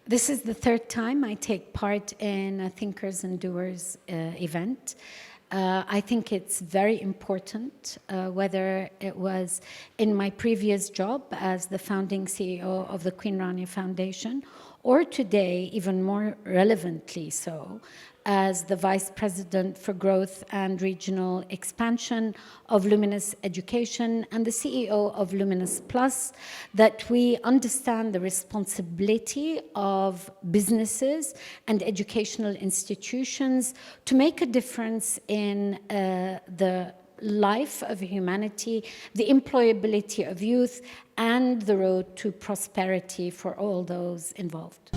This is the third time I take part in a Thinkers and Doers event. I think it's very important, whether it was in my previous job as the founding CEO of the Queen Rania Foundation, or today, even more relevantly so, as the Vice President for Growth and Regional Expansion of Luminus Education and the CEO of Luminus Plus, that we understand the responsibility of businesses and educational institutions to make a difference in the life of humanity, the employability of youth, and the road to prosperity for all those involved.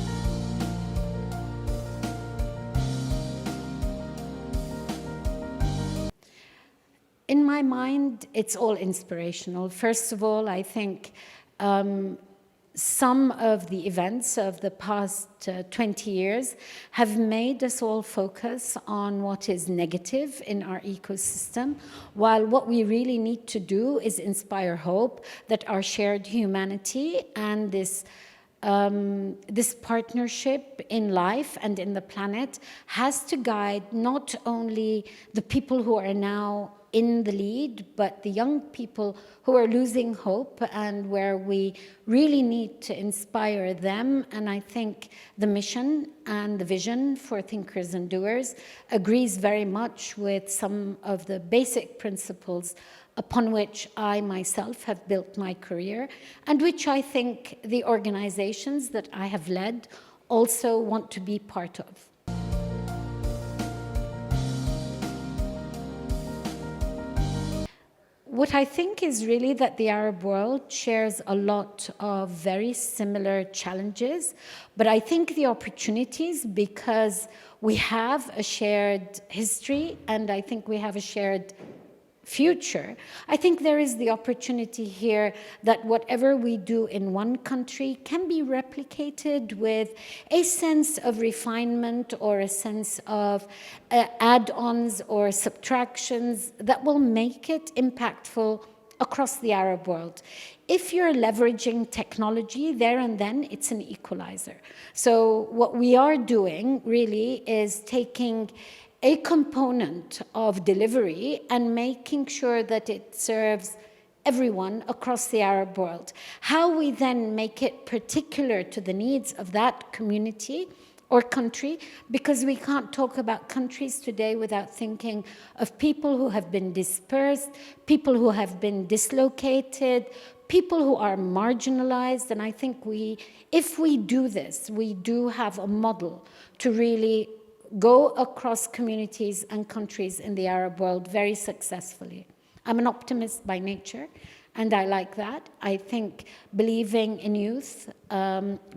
In my mind, it's all inspirational. First of all, I think some of the events of the past 20 years have made us all focus on what is negative in our ecosystem, while what we really need to do is inspire hope that our shared humanity and this partnership in life and in the planet has to guide not only the people who are now in the lead, but the young people who are losing hope and where we really need to inspire them. And I think the mission and the vision for Thinkers and Doers agrees very much with some of the basic principles upon which I myself have built my career, and which I think the organizations that I have led also want to be part of. What I think is really that the Arab world shares a lot of very similar challenges, but I think the opportunities, because we have a shared history and I think we have a shared future, I think there is the opportunity here that whatever we do in one country can be replicated with a sense of refinement or a sense of add-ons or subtractions that will make it impactful across the Arab world. If you're leveraging technology there and then, it's an equalizer. So what we are doing really is taking a component of delivery and making sure that it serves everyone across the Arab world. How we then make it particular to the needs of that community or country, because we can't talk about countries today without thinking of people who have been dispersed, people who have been dislocated, people who are marginalized. And I think if we do this, we do have a model to really go across communities and countries in the Arab world very successfully. I'm an optimist by nature, and I like that. I think believing in youth,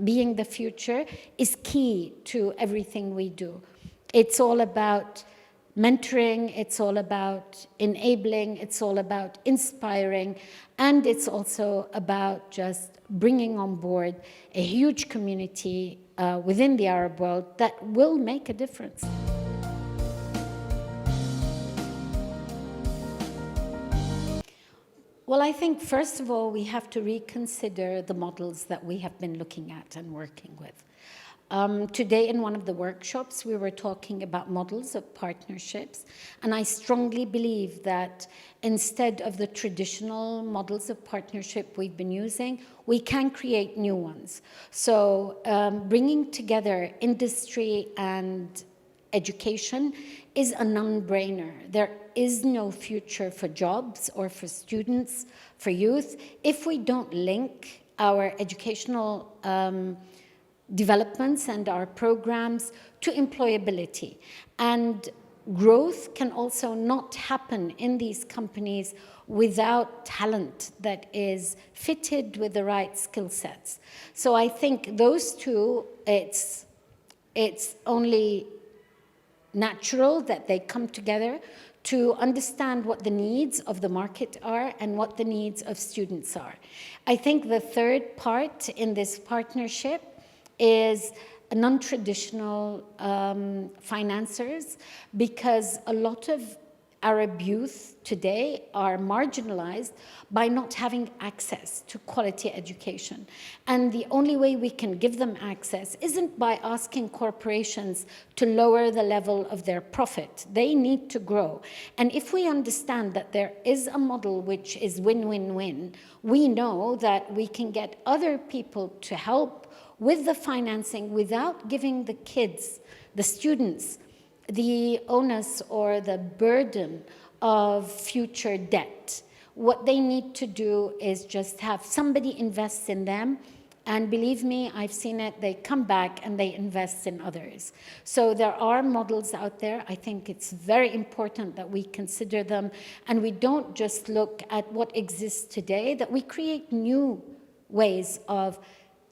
being the future, is key to everything we do. It's all about mentoring, it's all about enabling, it's all about inspiring, and it's also about just bringing on board a huge community within the Arab world that will make a difference. Well, I think first of all, we have to reconsider the models that we have been looking at and working with. Today in one of the workshops, we were talking about models of partnerships, and I strongly believe that instead of the traditional models of partnership we've been using, we can create new ones. So bringing together industry and education is a non-brainer. There is no future for jobs or for students, for youth, if we don't link our educational developments and our programs to employability. And growth can also not happen in these companies without talent that is fitted with the right skill sets. So I think those two, it's only natural that they come together to understand what the needs of the market are and what the needs of students are. I think the third part in this partnership is non-traditional financiers, because a lot of Arab youth today are marginalized by not having access to quality education. And the only way we can give them access isn't by asking corporations to lower the level of their profit. They need to grow. And if we understand that there is a model which is win-win-win, we know that we can get other people to help with the financing without giving the kids, the students, the onus or the burden of future debt. What they need to do is just have somebody invest in them, and believe me, I've seen it, they come back and they invest in others. So there are models out there. I think it's very important that we consider them, and we don't just look at what exists today, that we create new ways of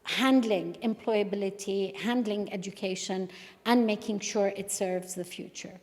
handling employability, handling education, and making sure it serves the future.